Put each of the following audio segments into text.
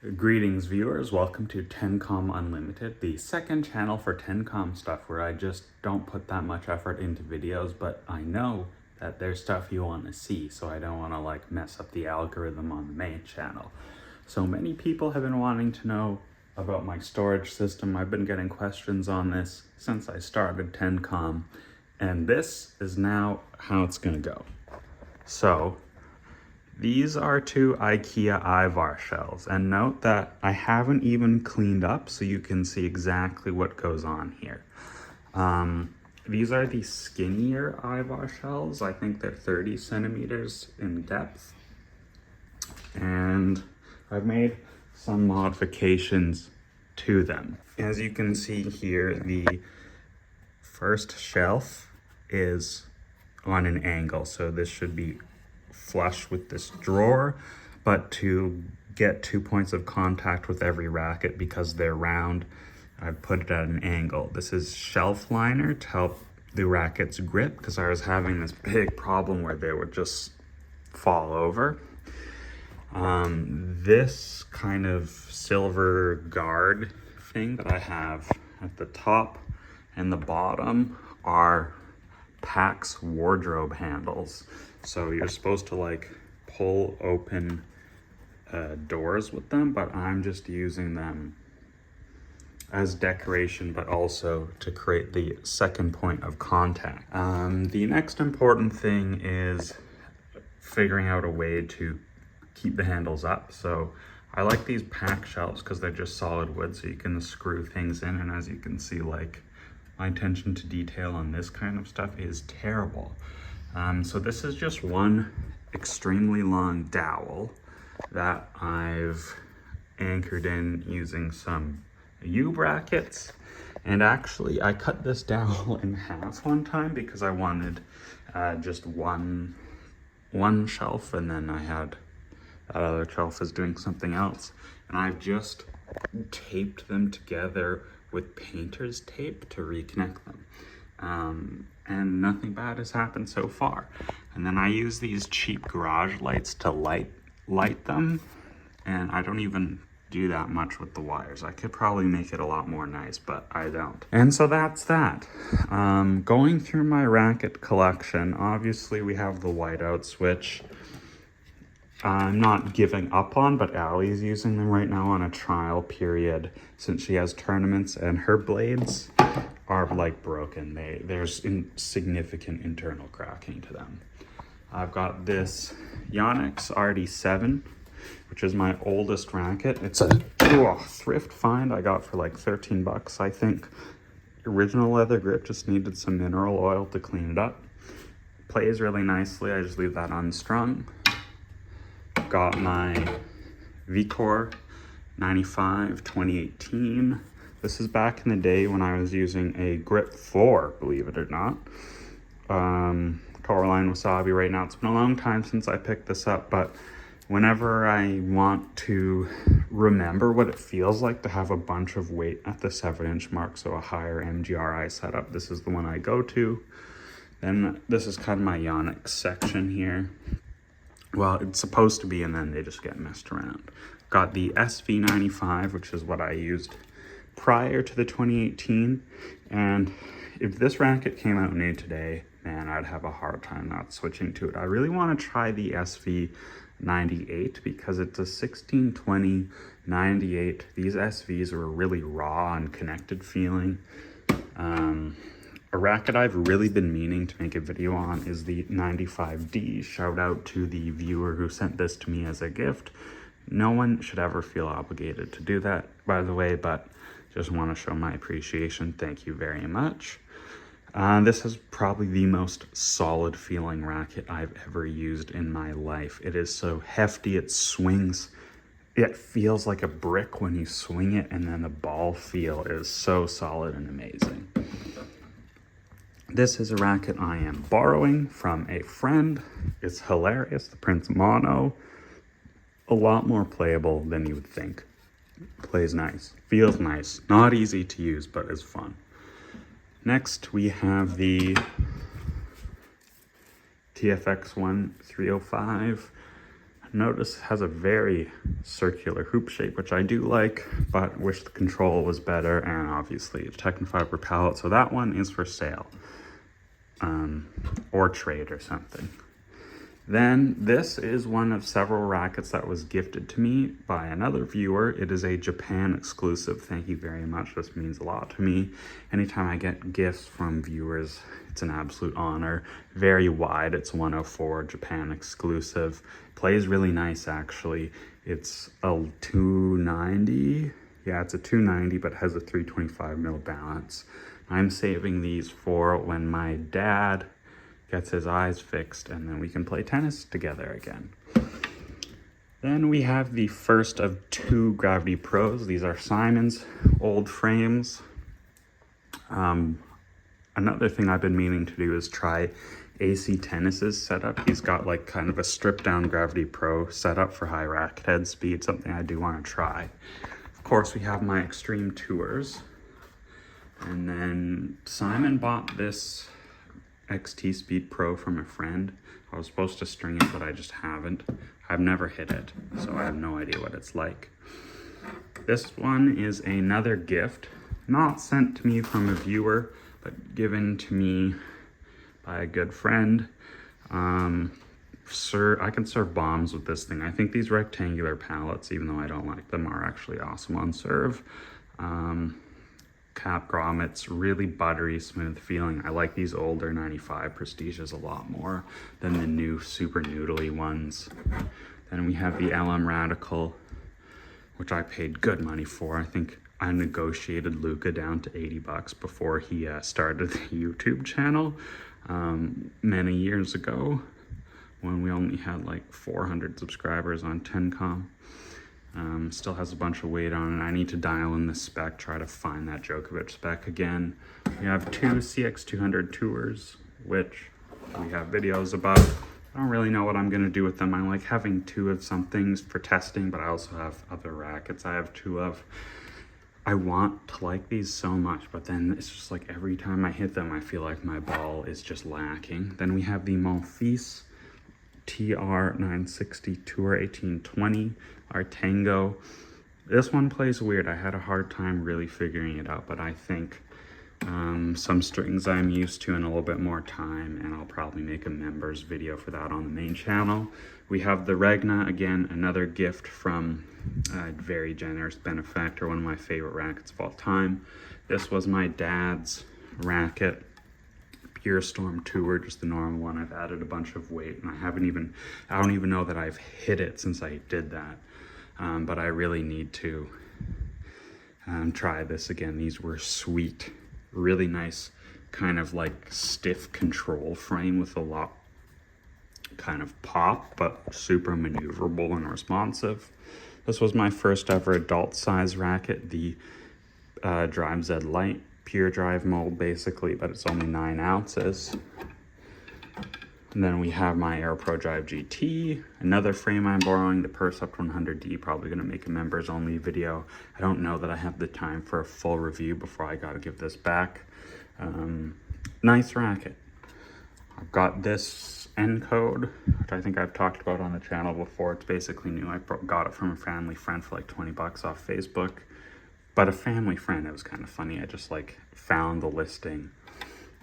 Greetings viewers, welcome to TennCom Unlimited, the second channel for TennCom stuff where I just don't put that much effort into videos, but I know that there's stuff you want to see, so I don't want to mess up the algorithm on the main channel. So many people have been wanting to know about my storage system. I've been getting questions on this since I started TennCom, and this is now how it's going to go. So these are two IKEA Ivar shelves, and note that I haven't even cleaned up so you can see exactly what goes on here. These are the skinnier Ivar shelves. I think they're 30 centimeters in depth. And I've made some modifications to them. As you can see here, the first shelf is on an angle, so this should be flush with this drawer, but to get 2 points of contact with every racket because they're round, I've put it at an angle. This is shelf liner to help the rackets grip because I was having this big problem where they would just fall over. This kind of silver guard thing that I have at the top and the bottom are PAX wardrobe handles. So you're supposed to pull open doors with them, but I'm just using them as decoration, but also to create the second point of contact. The next important thing is figuring out a way to keep the handles up. So I like these PAX shelves because they're just solid wood, so you can screw things in, and as you can see, my attention to detail on this kind of stuff is terrible. So this is just one extremely long dowel that I've anchored in using some U-brackets. And actually I cut this dowel in half one time because I wanted just one shelf, and then I had that other shelf is doing something else. And I've just taped them together with painter's tape to reconnect them. And nothing bad has happened so far. And then I use these cheap garage lights to light them, and I don't even do that much with the wires. I could probably make it a lot more nice, but I don't. And so that's that. Going through my racket collection, obviously we have the whiteout switch. I'm not giving up on, but Allie's using them right now on a trial period since she has tournaments, and her blades are broken. There's significant internal cracking to them. I've got this Yonex RD7, which is my oldest racket. It's a thrift find I got for 13 bucks, I think. Original leather grip, just needed some mineral oil to clean it up. Plays really nicely, I just leave that unstrung. Got my V-Core 95 2018. This is back in the day when I was using a Grip 4, believe it or not. Coraline Wasabi right now. It's been a long time since I picked this up, but whenever I want to remember what it feels like to have a bunch of weight at the 7-inch mark, so a higher MGRI setup, this is the one I go to. Then this is kind of my Yonex section here. Well, it's supposed to be, and then they just get messed around. Got the SV95, which is what I used prior to the 2018, and if this racket came out new today, man, I'd have a hard time not switching to it. I really want to try the SV98 because it's a 1620 98. These SVs are really raw and connected feeling. A racket I've really been meaning to make a video on is the 95D. Shout out to the viewer who sent this to me as a gift. No one should ever feel obligated to do that, by the way, but just want to show my appreciation. Thank you very much. This is probably the most solid feeling racket I've ever used in my life. It is so hefty, it swings. It feels like a brick when you swing it, and then the ball feel is so solid and amazing. This is a racket I am borrowing from a friend. It's hilarious, the Prince Mono. A lot more playable than you would think. Plays nice, feels nice, not easy to use, but is fun. Next, we have the TFX1 305. Notice it has a very circular hoop shape, which I do like, but wish the control was better, and obviously a Technofiber pallet. So that one is for sale, or trade or something. Then this is one of several rackets that was gifted to me by another viewer. It is a Japan exclusive. Thank you very much. This means a lot to me. Anytime I get gifts from viewers, it's an absolute honor. Very wide. It's 104 Japan exclusive. Plays really nice, actually. It's a 290. Yeah, it's a 290, but has a 325 mil balance. I'm saving these for when my dad gets his eyes fixed, and then we can play tennis together again. Then we have the first of 2 Gravity Pros. These are Simon's old frames. Another thing I've been meaning to do is try AC Tennis's setup. He's got like kind of a stripped down Gravity Pro setup for high racket head speed, something I do want to try. Of course, we have my Extreme Tours. And then Simon bought this XT Speed Pro from a friend. I was supposed to string it, but I just haven't. I've never hit it, so I have no idea what it's like. This one is another gift, not sent to me from a viewer, but given to me by a good friend. I can serve bombs with this thing. I think these rectangular pallets, even though I don't like them, are actually awesome on serve. Cap grommets, really buttery, smooth feeling. I like these older 95 Prestiges a lot more than the new super noodly ones. Then we have the LM Radical, which I paid good money for. I think I negotiated Luca down to 80 bucks before he started the YouTube channel many years ago, when we only had like 400 subscribers on TennCom. Still has a bunch of weight on it. I need to dial in the spec, try to find that Djokovic spec again. We have 2 CX200 Tours, which we have videos about. I don't really know what I'm going to do with them. I like having 2 of some things for testing, but I also have other rackets I have 2 of. I want to like these so much, but then it's just like every time I hit them, I feel like my ball is just lacking. Then we have the Monfils TR960 Tour 1820, our Tango. This one plays weird. I had a hard time really figuring it out, but I think some strings I'm used to in a little bit more time, and I'll probably make a members video for that on the main channel. We have the Regna, again, another gift from a very generous benefactor, one of my favorite rackets of all time. This was my dad's racket, Pure Storm Tour, just the normal one. I've added a bunch of weight, and I don't even know that I've hit it since I did that. But I really need to try this again. These were sweet, really nice, kind of like stiff control frame with a lot kind of pop, but super maneuverable and responsive. This was my first ever adult size racket, the Drive Z Lite, pure drive mold basically, but it's only 9 ounces. And then we have my Air Pro Drive GT, another frame I'm borrowing, the Percept 100D, probably gonna make a members only video. I don't know that I have the time for a full review before I gotta give this back. Nice racket. I've got this Encode, which I think I've talked about on the channel before. It's basically new. I got it from a family friend for like 20 bucks off Facebook. But a family friend, it was kind of funny. I just like found the listing,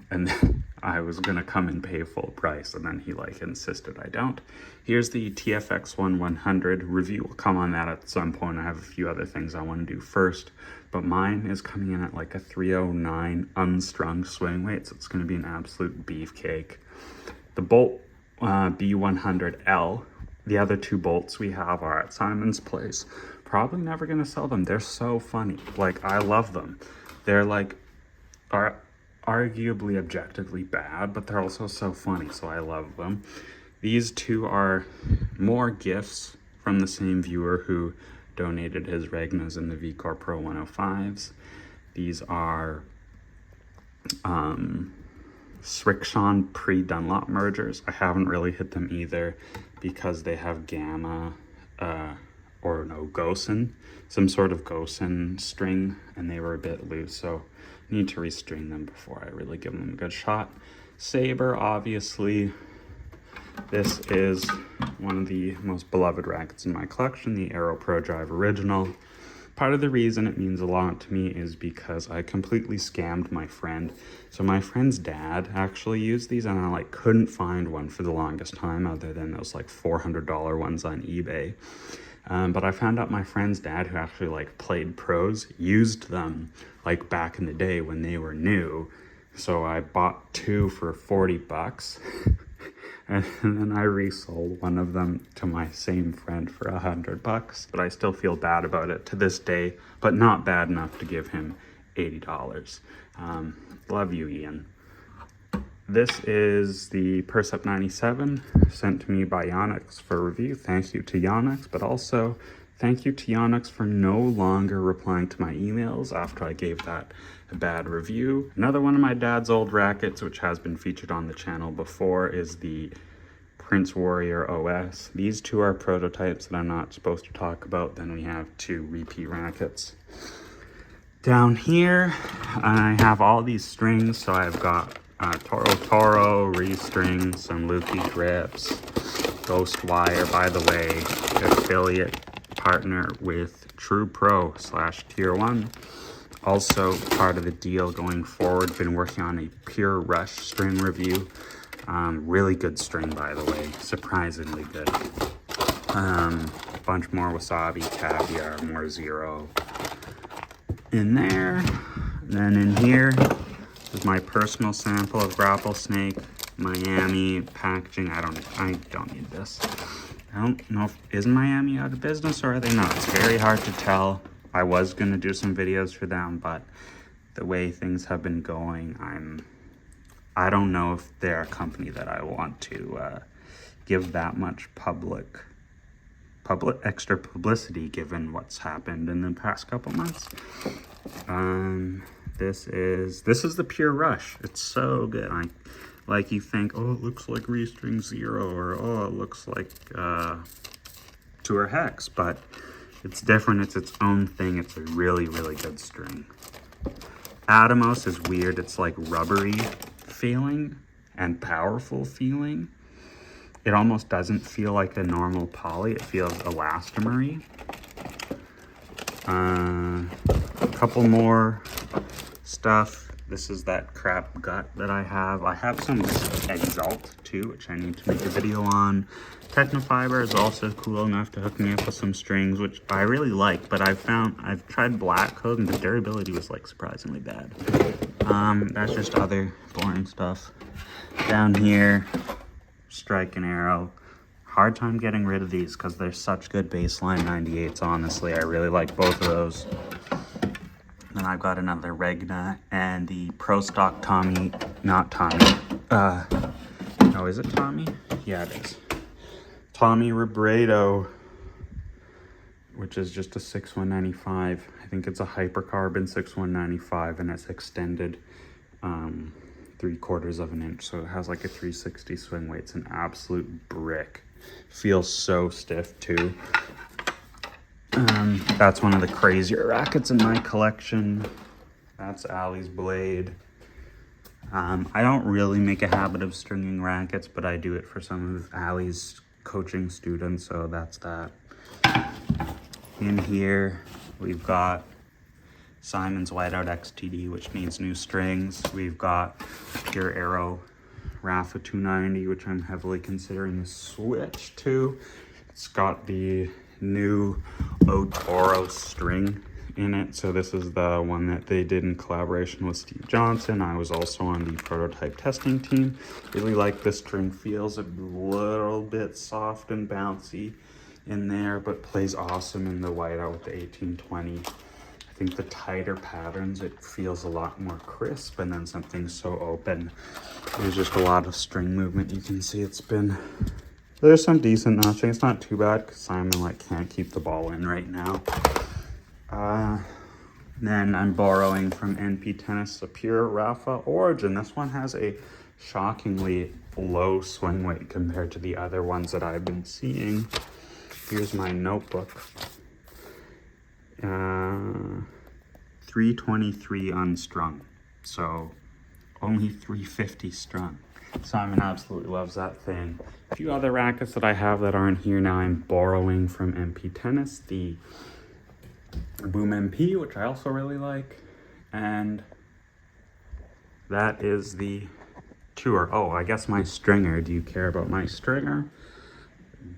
and then I was gonna come and pay full price, and then he like insisted I don't. Here's the TFX1 100 review. Will come on that at some point. I have a few other things I want to do first, but mine is coming in at like a 309 unstrung swing weight, so it's gonna be an absolute beefcake. The Bolt B100L, the other 2 bolts we have are at Simon's place. Probably never gonna sell them. They're so funny. Like, I love them. They're like, are arguably objectively bad, but they're also so funny, so I love them. These 2 are more gifts from the same viewer who donated his Regnas and the VCore Pro 105s. These are Srixon pre-Dunlop mergers. I haven't really hit them either because they have Gamma or no Gosen, some sort of Gosen string, and they were a bit loose, so I need to restring them before I really give them a good shot. Saber, obviously, This is one of the most beloved rackets in my collection, the Aero Pro Drive Original. Part of the reason it means a lot to me is because I completely scammed my friend. So my friend's dad actually used these, and I couldn't find one for the longest time other than those $400 ones on eBay. But I found out my friend's dad, who actually played pros, used them back in the day when they were new. So I bought two for 40 bucks. And then I resold one of them to my same friend for 100 bucks. But I still feel bad about it to this day, but not bad enough to give him $80. Love you, Ian. This is the Percept 97 sent to me by Yonex for review. Thank you to Yonex, but also thank you to Yonex for no longer replying to my emails after I gave that a bad review. Another one of my dad's old rackets, which has been featured on the channel before, is the Prince Warrior OS. These two are prototypes that I'm not supposed to talk about. Then we have two repeat rackets. Down here, I have all these strings. So I've got Toro restring, some Lukey grips, Ghost Wire, by the way, affiliate partner with True Pro / Tier 1. Also part of the deal going forward, been working on a Pure Rush string review. Really good string, by the way, surprisingly good. Bunch more Wasabi, Caviar, more Zero in there. And then in here is my personal sample of Grapple Snake, Miami packaging. I don't need this. I don't know if is Miami out of business or are they not. It's very hard to tell. I was gonna do some videos for them, but the way things have been going, I don't know if they're a company that I want to give that much public extra publicity given what's happened in the past couple months. This is the Pure Rush. It's so good. You think, oh, it looks like Restring Zero, or oh, it looks like Tour Hex, but it's different. It's its own thing. It's a really, really good string. Atomos is weird. It's rubbery feeling and powerful feeling. It almost doesn't feel like a normal poly. It feels elastomery. A couple more stuff. This is that crap gut that I have. I have some Exalt too, which I need to make a video on. Technofiber is also cool enough to hook me up with some strings, which I really like, but I've tried Black Code and the durability was surprisingly bad. That's just other boring stuff. Down here, Strike and Arrow. Hard time getting rid of these because they're such good baseline 98s, honestly. I really like both of those. Then I've got another Regna and the Pro Stock Tommy, not Tommy. No, is it Tommy? Yeah, it is. Tommy Robredo, which is just a 6195. I think it's a hypercarbon 6195 and it's extended 3/4 of an inch. So it has a 360 swing weight. It's an absolute brick. Feels so stiff too. That's one of the crazier rackets in my collection. That's Ali's Blade. I don't really make a habit of stringing rackets, but I do it for some of Ali's coaching students, so that's that. In here, we've got Simon's Whiteout XTD, which needs new strings. We've got Pure Aero Rafa 290, which I'm heavily considering a switch to. It's got the new Otoro string in it. So this is the one that they did in collaboration with Steve Johnson. I was also on the prototype testing team. Really like this string. Feels a little bit soft and bouncy in there, but plays awesome in the whiteout with the 1820. I think the tighter patterns, it feels a lot more crisp, and then something so open. There's just a lot of string movement. You can see there's some decent notching. It's not too bad because Simon can't keep the ball in right now. Then I'm borrowing from NP Tennis a Pure Rafa Origin. This one has a shockingly low swing weight compared to the other ones that I've been seeing. Here's my notebook. 323 unstrung. So only 350 strung. Simon absolutely loves that thing. A few other rackets that I have that aren't here now, I'm borrowing from MP Tennis, the Boom MP, which I also really like. And that is the Tour. Oh, I guess my stringer. Do you care about my stringer?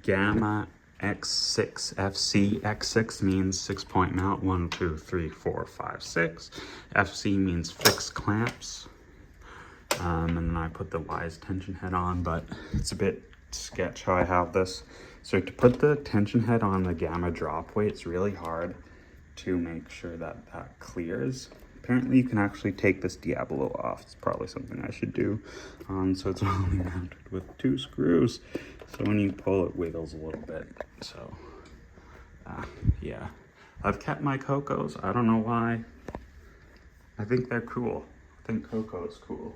Gamma X6 FC. X6 means 6-point mount. 1, 2, 3, 4, 5, 6. FC means fixed clamps. And then I put the Wise tension head on, but it's a bit sketch how I have this. So to put the tension head on the Gamma drop weight, it's really hard to make sure that that clears. Apparently you can actually take this Diablo off. It's probably something I should do. So it's only mounted with 2 screws. So when you pull, it wiggles a little bit. So yeah, I've kept my Cocos. I don't know why. I think they're cool. I think Coco is cool.